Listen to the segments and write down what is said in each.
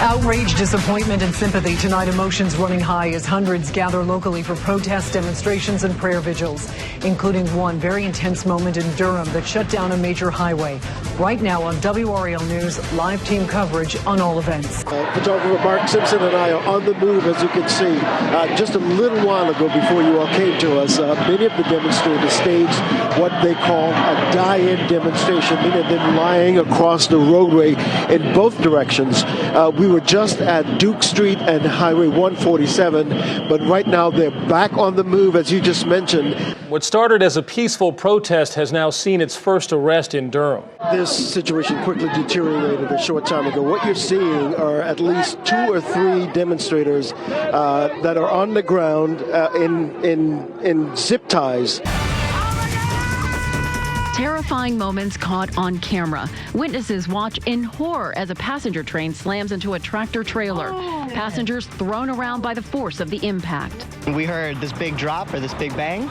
Outrage, disappointment, and sympathy tonight. Emotions running high as hundreds gather locally for protests, demonstrations, and prayer vigils, including one very intense moment in Durham that shut down a major highway. Right now on WRAL News, live team coverage on all events. Photographer Mark Simpson and I are on the move, as you can see. Just a little while ago, before you all came to us, many of the demonstrators staged what they call a die-in demonstration, many of them lying across the roadway in both directions. We were just at Duke Street and Highway 147, but right now they're back on the move, as you just mentioned. What started as a peaceful protest has now seen its first arrest in Durham. This situation quickly deteriorated a short time ago. What you're seeing are at least 2 or 3 demonstrators that are on the ground in zip ties. Terrifying moments caught on camera. Witnesses watch in horror as a passenger train slams into a tractor trailer. Passengers thrown around by the force of the impact. We heard this big drop or this big bang,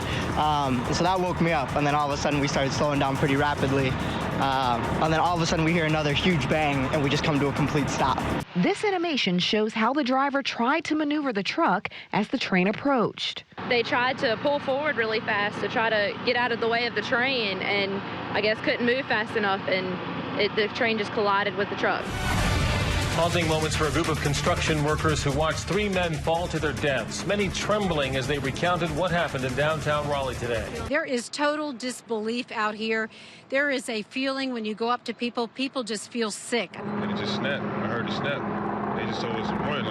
so that woke me up, and then all of a sudden we started slowing down pretty rapidly, and then all of a sudden we hear another huge bang and we just come to a complete stop. This animation shows how the driver tried to maneuver the truck as the train approached. They tried to pull forward really fast to try to get out of the way of the train, and I guess couldn't move fast enough, and the train just collided with the truck. Haunting moments for a group of construction workers who watched 3 men fall to their deaths, many trembling as they recounted what happened in downtown Raleigh today. There is total disbelief out here. There is a feeling when you go up to people, people just feel sick. And it just snapped. I heard it snap. They just told us to run,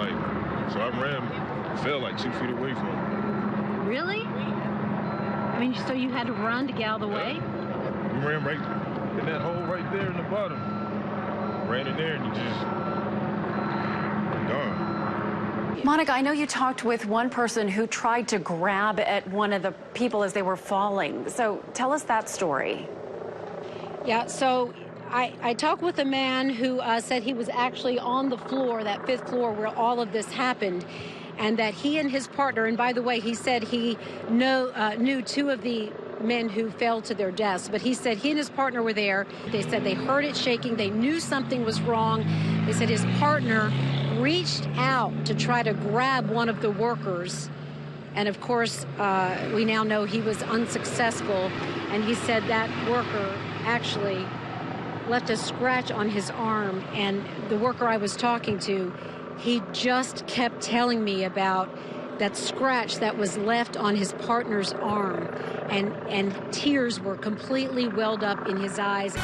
so I ran, fell like 2 feet away from them. Really? I mean, so you had to run to get out of the way? We ran right in that hole right there in the bottom. Ran in there and you just gone. Monica, I know you talked with one person who tried to grab at one of the people as they were falling. So tell us that story. Yeah, so I talked with a man who said he was actually on the floor, that 5th floor where all of this happened, and that he and his partner, and by the way, he said he knew 2 of the men who fell to their deaths, but he said he and his partner were there. They said they heard it shaking. They knew something was wrong. They said his partner reached out to try to grab one of the workers. And of course, we now know he was unsuccessful. And he said that worker actually left a scratch on his arm. And the worker I was talking to, he just kept telling me about that scratch that was left on his partner's arm, and tears were completely welled up in his eyes.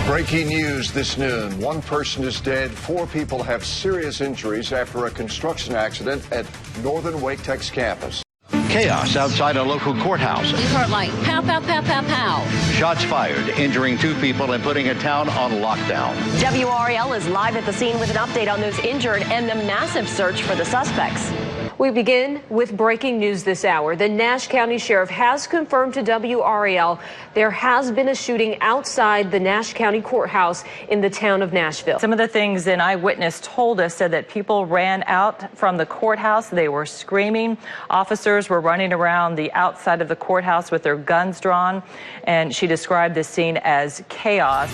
Breaking news this noon. 1 person is dead. 4 people have serious injuries after a construction accident at Northern Wake Tech's campus. Chaos outside a local courthouse. You heard like pow, pow, pow, pow, pow. Shots fired, injuring 2 people and putting a town on lockdown. WRAL is live at the scene with an update on those injured and the massive search for the suspects. We begin with breaking news this hour. The Nash County Sheriff has confirmed to WRAL there has been a shooting outside the Nash County Courthouse in the town of Nashville. Some of the things an eyewitness told us said that people ran out from the courthouse. They were screaming. Officers were running around the outside of the courthouse with their guns drawn, and she described this scene as chaos.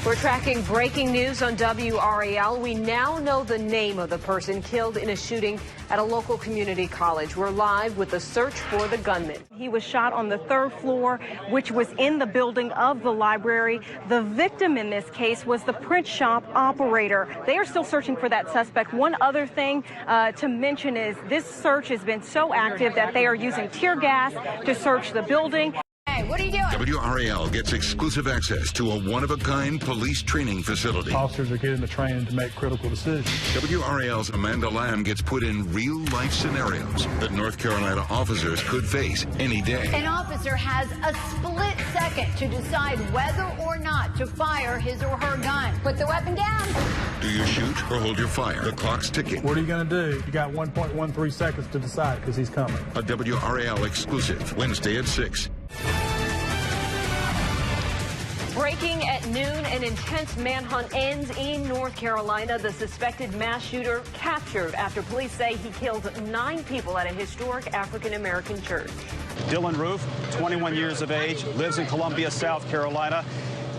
We're tracking breaking news on WRAL. We now know the name of the person killed in a shooting at a local community college. We're live with the search for the gunman. He was shot on the 3rd floor, which was in the building of the library. The victim in this case was the print shop operator. They are still searching for that suspect. One other thing to mention is this search has been so active that they are using tear gas to search the building. What are you doing? WRAL gets exclusive access to a one-of-a-kind police training facility. Officers are getting the training to make critical decisions. WRAL's Amanda Lamb gets put in real-life scenarios that North Carolina officers could face any day. An officer has a split second to decide whether or not to fire his or her gun. Put the weapon down. Do you shoot or hold your fire? The clock's ticking. What are you going to do? You got 1.13 seconds to decide because he's coming. A WRAL exclusive, Wednesday at 6. Breaking at noon, an intense manhunt ends in North Carolina. The suspected mass shooter captured after police say he killed 9 people at a historic African-American church. Dylan Roof, 21 years of age, lives in Columbia, South Carolina.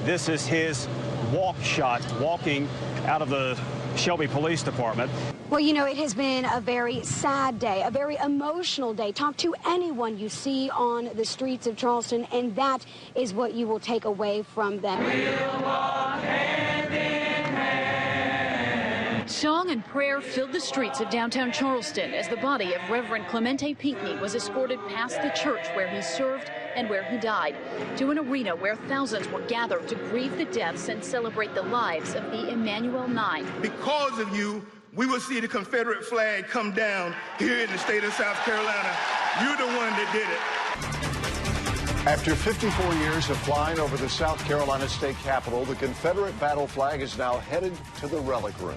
This is his walk shot walking out of the Shelby Police Department. Well, you know, it has been a very sad day, a very emotional day. Talk to anyone you see on the streets of Charleston, and that is what you will take away from them. We'll walk hand in hand. Song and prayer filled the streets of downtown Charleston as the body of Reverend Clemente Pinckney was escorted past the church where he served and where he died, to an arena where thousands were gathered to grieve the deaths and celebrate the lives of the Emmanuel Nine. Because of you, we will see the Confederate flag come down here in the state of South Carolina. You're the one that did it. After 54 years of flying over the South Carolina state capitol, the Confederate battle flag is now headed to the relic room.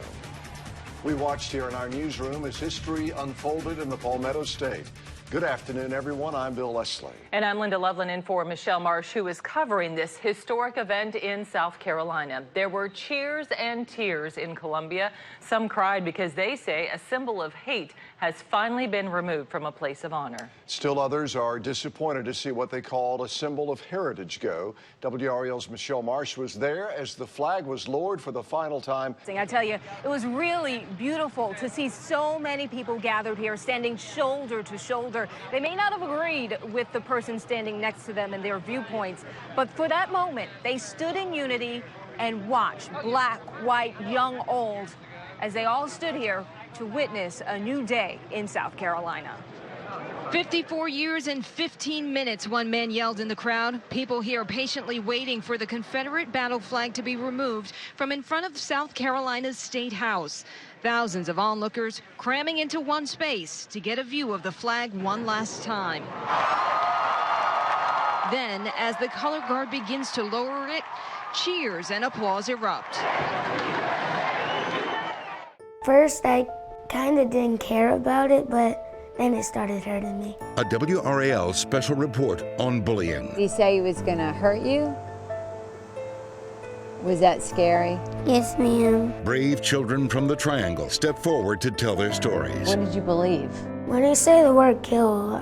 We watched here in our newsroom as history unfolded in the Palmetto State. Good afternoon, everyone. I'm Bill Leslie. And I'm Linda Loveland in for Michelle Marsh, who is covering this historic event in South Carolina. There were cheers and tears in Columbia. Some cried because they say a symbol of hate has finally been removed from a place of honor. Still others are disappointed to see what they called a symbol of heritage go. WRAL's Michelle Marsh was there as the flag was lowered for the final time. I tell you, it was really beautiful to see so many people gathered here, standing shoulder to shoulder. They may not have agreed with the person standing next to them and their viewpoints, but for that moment, they stood in unity and watched, black, white, young, old, as they all stood here to witness a new day in South Carolina. 54 years and 15 minutes, one man yelled in the crowd. People here patiently waiting for the Confederate battle flag to be removed from in front of South Carolina's State House. Thousands of onlookers cramming into one space to get a view of the flag one last time. Then, as the color guard begins to lower it, cheers and applause erupt. First, I kind of didn't care about it, but then it started hurting me. A WRAL special report on bullying. Did he say he was going to hurt you? Was that scary? Yes, ma'am. Brave children from the Triangle step forward to tell their stories. What did you believe? When they say the word kill,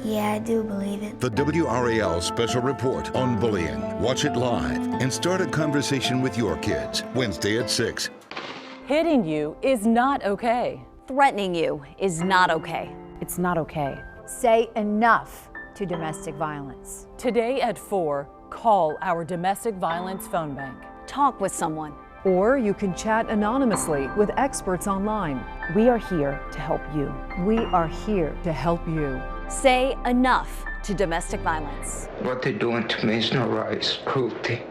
yeah, I do believe it. The WRAL special report on bullying. Watch it live and start a conversation with your kids. Wednesday at 6. Hitting you is not okay. Threatening you is not okay. It's not okay. Say enough to domestic violence. Today at 4, call our domestic violence phone bank. Talk with someone. Or you can chat anonymously with experts online. We are here to help you. We are here to help you. Say enough to domestic violence. What they're doing to me is not right. It's cruelty.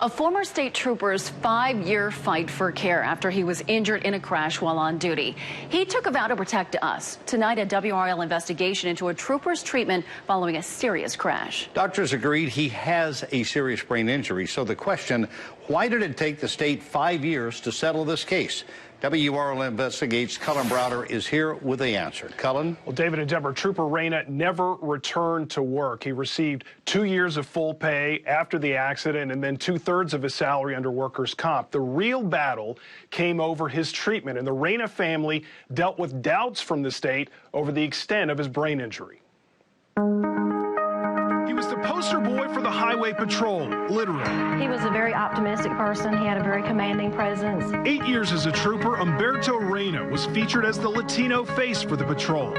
A former state trooper's 5-year fight for care after he was injured in a crash while on duty. He took a vow to protect us. Tonight, a WRAL investigation into a trooper's treatment following a serious crash. Doctors agreed he has a serious brain injury. So the question, why did it take the state 5 years to settle this case? WRAL Investigates' Cullen Browder is here with the answer. Cullen? Well, David and Deborah, Trooper Reyna never returned to work. He received 2 years of full pay after the accident and then 2/3 of his salary under workers' comp. The real battle came over his treatment, and the Reyna family dealt with doubts from the state over the extent of his brain injury. He was the poster boy for the Highway Patrol, literally. He was a very optimistic person. He had a very commanding presence. 8 years as a trooper, Humberto Reyna was featured as the Latino face for the patrol.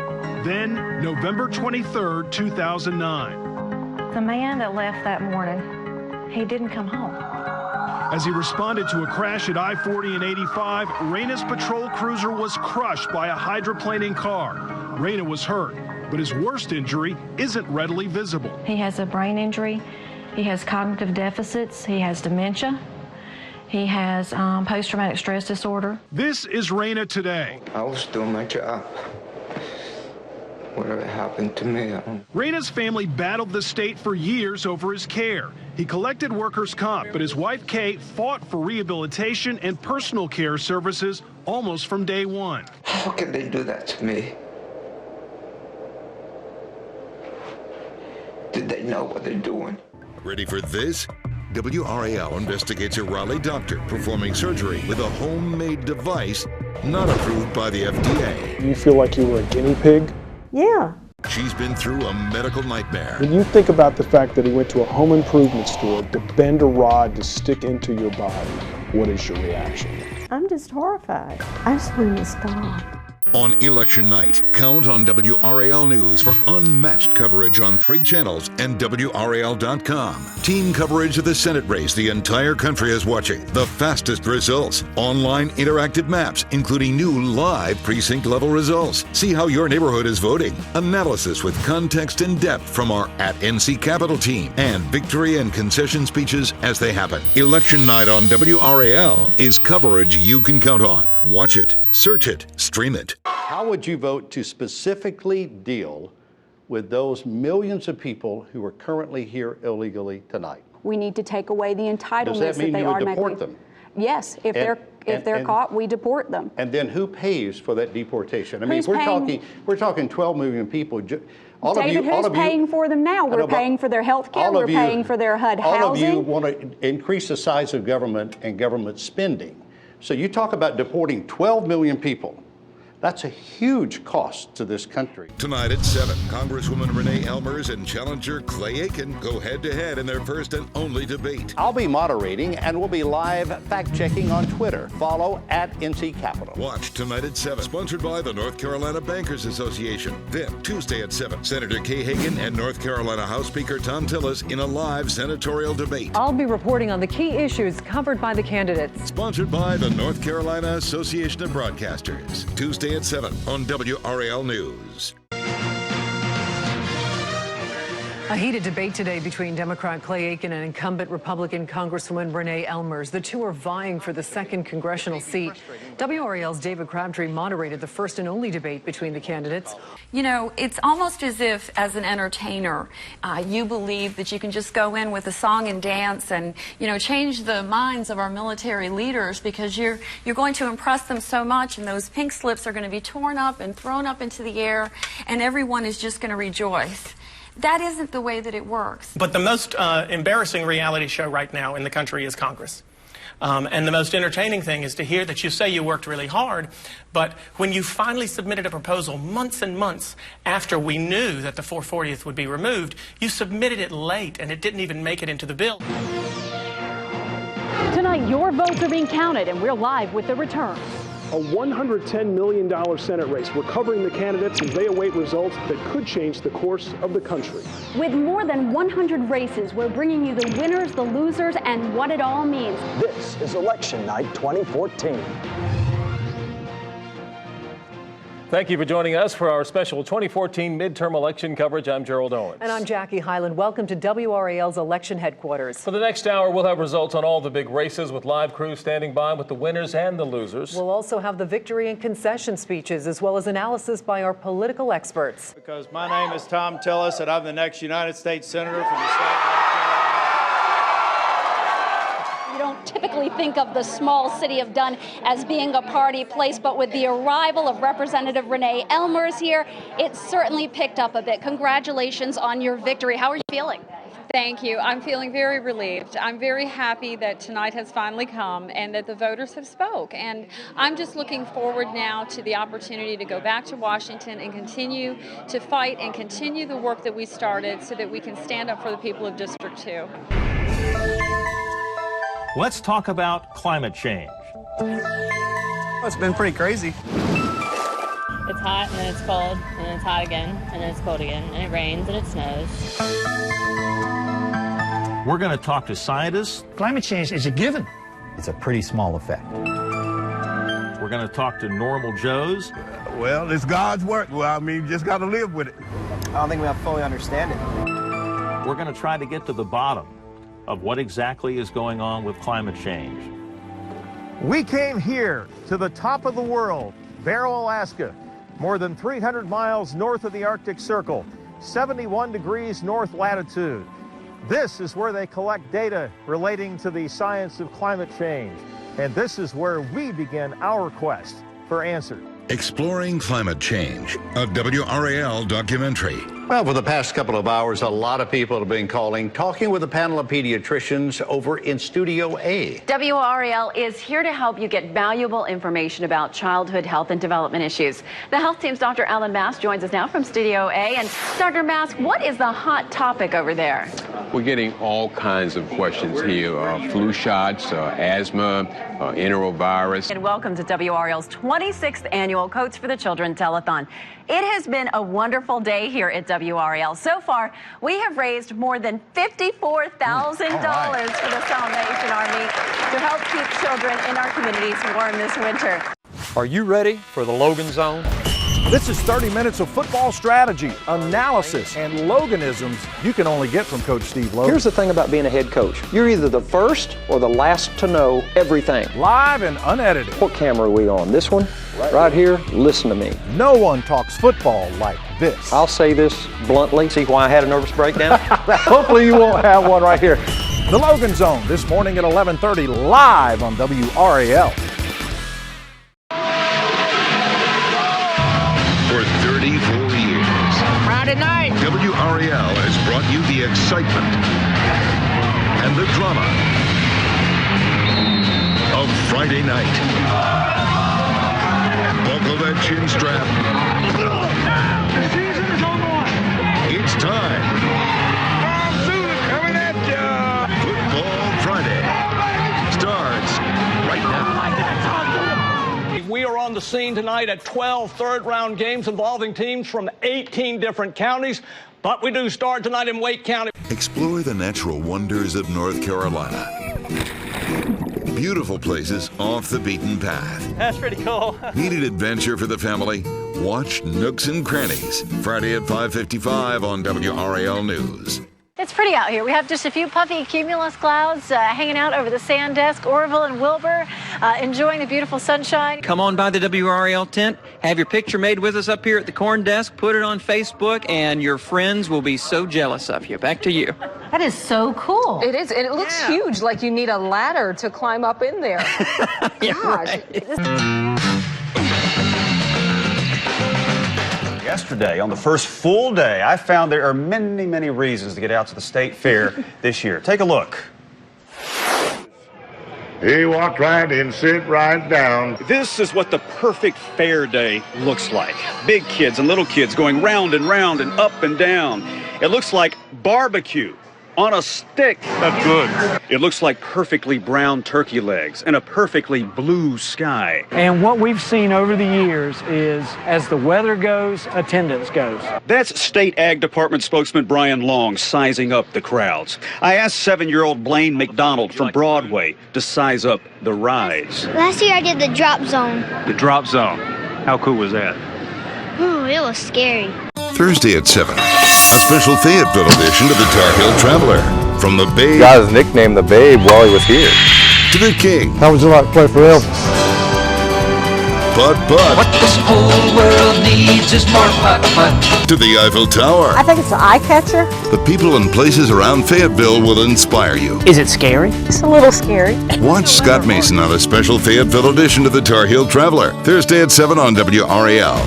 Then, November 23rd, 2009. The man that left that morning, he didn't come home. As he responded to a crash at I-40 and 85, Reyna's patrol cruiser was crushed by a hydroplaning car. Reyna was hurt, but his worst injury isn't readily visible. He has a brain injury. He has cognitive deficits. He has dementia. He has post-traumatic stress disorder. This is Reyna today. I was doing my job. Whatever happened to me, Reyna's family battled the state for years over his care. He collected workers' comp, but his wife, Kay, fought for rehabilitation and personal care services almost from day one. How can they do that to me? Did they know what they're doing? Ready for this? WRAL investigates a Raleigh doctor performing surgery with a homemade device not approved by the FDA. You feel like you were a guinea pig? Yeah. She's been through a medical nightmare. When you think about the fact that he went to a home improvement store to bend a rod to stick into your body, what is your reaction? I'm just horrified. I just want him to stop. On election night, count on WRAL News for unmatched coverage on 3 channels and WRAL.com. Team coverage of the Senate race the entire country is watching. The fastest results. Online interactive maps, including new live precinct-level results. See how your neighborhood is voting. Analysis with context and depth from our @NC Capitol team. And victory and concession speeches as they happen. Election night on WRAL is coverage you can count on. Watch it, search it, stream it. How would you vote to specifically deal with those millions of people who are currently here illegally tonight? We need to take away the entitlements Does that mean they you are would deport them? Yes, if they're caught, we deport them. And then who pays for that deportation? I mean, Who's we're talking 12 million people. David, who's paying for them now? We're paying for their health care. We're paying for their HUD housing. All of you want to increase the size of government and government spending. So you talk about deporting 12 million people. That's a huge cost to this country. Tonight at 7, Congresswoman Renee Elmers and challenger Clay Aiken go head-to-head in their first and only debate. I'll be moderating, and we'll be live fact-checking on Twitter. Follow @NC Capitol. Watch tonight at 7, sponsored by the North Carolina Bankers Association. Then, Tuesday at 7, Senator Kay Hagan and North Carolina House Speaker Thom Tillis in a live senatorial debate. I'll be reporting on the key issues covered by the candidates. Sponsored by the North Carolina Association of Broadcasters. Tuesday at 7 on WRAL News. A heated debate today between Democrat Clay Aiken and incumbent Republican Congresswoman Renee Elmers. The two are vying for the 2nd congressional seat. WRAL's David Crabtree moderated the first and only debate between the candidates. You know, it's almost as if, as an entertainer, you believe that you can just go in with a song and dance and, you know, change the minds of our military leaders because you're going to impress them so much, and those pink slips are going to be torn up and thrown up into the air, and everyone is just going to rejoice. That isn't the way that it works. But the most embarrassing reality show right now in the country is Congress. And the most entertaining thing is to hear that you say you worked really hard, but when you finally submitted a proposal months and months after we knew that the 440th would be removed, you submitted it late and it didn't even make it into the bill. Tonight, your votes are being counted, and we're live with the return. A $110 million Senate race. We're covering the candidates as they await results that could change the course of the country. With more than 100 races, we're bringing you the winners, the losers, and what it all means. This is Election Night 2014. Thank you for joining us for our special 2014 midterm election coverage. I'm Gerald Owens. And I'm Jackie Hyland. Welcome to WRAL's election headquarters. For the next hour, we'll have results on all the big races with live crews standing by with the winners and the losers. We'll also have the victory and concession speeches, as well as analysis by our political experts. Because my name is Thom Tillis, and I'm the next United States Senator from the state of North Carolina. You don't typically think of the small city of Dunn as being a party place, but with the arrival of Representative Renee Elmers here, it certainly picked up a bit. Congratulations on your victory. How are you feeling? Thank you. I'm feeling very relieved. I'm very happy that tonight has finally come and that the voters have spoke. And I'm just looking forward now to the opportunity to go back to Washington and continue to fight and continue the work that we started so that we can stand up for the people of District 2. Let's talk about climate change. It's been pretty crazy. It's hot and then it's cold and then it's hot again and then it's cold again and it rains and it snows. We're going to talk to scientists. Climate change is a given. It's a pretty small effect. We're going to talk to normal Joes. Well, it's God's work. Well, I mean, you just got to live with it. I don't think we have to fully understand it. We're going to try to get to the bottom of what exactly is going on with climate change. We came here to the top of the world, Barrow, Alaska, more than 300 miles north of the Arctic Circle, 71 degrees north latitude. This is where they collect data relating to the science of climate change. And this is where we begin our quest for answers. Exploring Climate Change, a WRAL documentary. Well, for the past couple of hours, a lot of people have been talking with a panel of pediatricians over in Studio A. WRAL is here to help you get valuable information about childhood health and development issues. The health team's Dr. Alan Mask joins us now from Studio A. And Dr. Mask, what is the hot topic over there? We're getting all kinds of questions here. Flu shots, asthma, enterovirus. And welcome to WRAL's 26th annual Coats for the Children Telethon. It has been a wonderful day here at WRAL. So far, we have raised more than $54,000 for the Salvation Army to help keep children in our communities warm this winter. Are you ready for the Logan Zone? This is 30 minutes of football strategy, analysis, and Loganisms you can only get from Coach Steve Logan. Here's the thing about being a head coach. You're either the first or the last to know everything. Live and unedited. What camera are we on? This one? Right here? Listen to me. No one talks football like this. I'll say this bluntly. See why I had a nervous breakdown? Hopefully you won't have one right here. The Logan Zone this morning at 11:30 live on WRAL. For 34 years, Friday night, WRAL has brought you the excitement and the drama of Friday night. Buckle that chin strap. the season is on one. It's time. Tom Zula coming at ya. Football Friday starts right now. We are on the scene tonight at 12 third-round games involving teams from 18 different counties, but we do start tonight in Wake County. Explore the natural wonders of North Carolina. Beautiful places off the beaten path. That's pretty cool. Needed adventure for the family? Watch Nooks and Crannies, Friday at 5:55 on WRAL News. It's pretty out here. We have just a few puffy cumulus clouds hanging out over the Sandesque, Oroville, and Wilbur, enjoying the beautiful sunshine. Come on by the WRAL tent, have your picture made with us up here at the corn desk, put it on Facebook, and your friends will be so jealous of you. Back to you. That is so cool. It is, and it looks huge, like you need a ladder to climb up in there. Yeah, Gosh. right. Yesterday, on the first full day, I found there are many, many reasons to get out to the state fair this year. Take a look. He walked right in, sit right down. This is what the perfect fair day looks like. Big kids and little kids going round and round and up and down. It looks like barbecue on a stick. That's good. It looks like perfectly brown turkey legs and a perfectly blue sky. And what we've seen over the years is, as the weather goes, attendance goes. That's State Ag Department spokesman Brian Long sizing up the crowds. I asked 7-year-old Blaine McDonald from Broadway to size up the rides. Last year I did the drop zone. The drop zone. How cool was that? Ooh, it was scary. Thursday at 7, a special Fayetteville edition of the Tar Heel Traveler. From the Babe. Got his nickname the Babe while he was here. To the King. How would you like to play for Elvis? But. What this whole world needs is more putt. To the Eiffel Tower. I think it's an eye catcher. The people and places around Fayetteville will inspire you. Is it scary? It's a little scary. Watch Scott Mason on a special Fayetteville edition of the Tar Heel Traveler. Thursday at 7 on WRAL.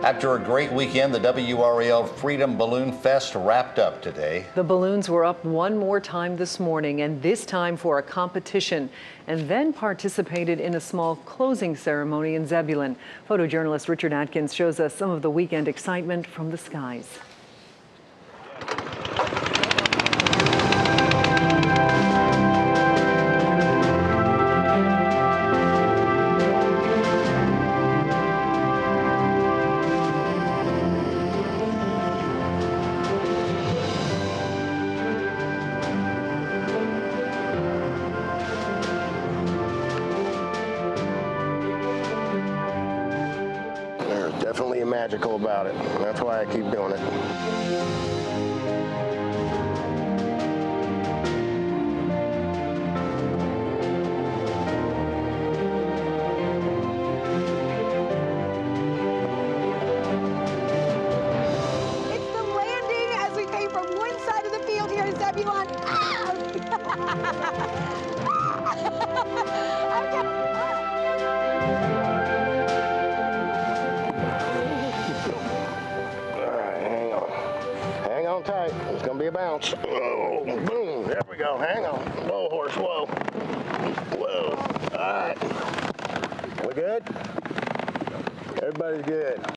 After a great weekend, the WRAL Freedom Balloon Fest wrapped up today. The balloons were up one more time this morning, and this time for a competition, and then participated in a small closing ceremony in Zebulon. Photojournalist Richard Atkins shows us some of the weekend excitement from the skies. Definitely magical about it. That's why I keep doing it. It's the landing as we came from one side of the field here in Zebulon. Ah! bounce. Whoa, boom, there we go. Hang on. Whoa, horse, whoa. Whoa. All right. We good? Everybody's good.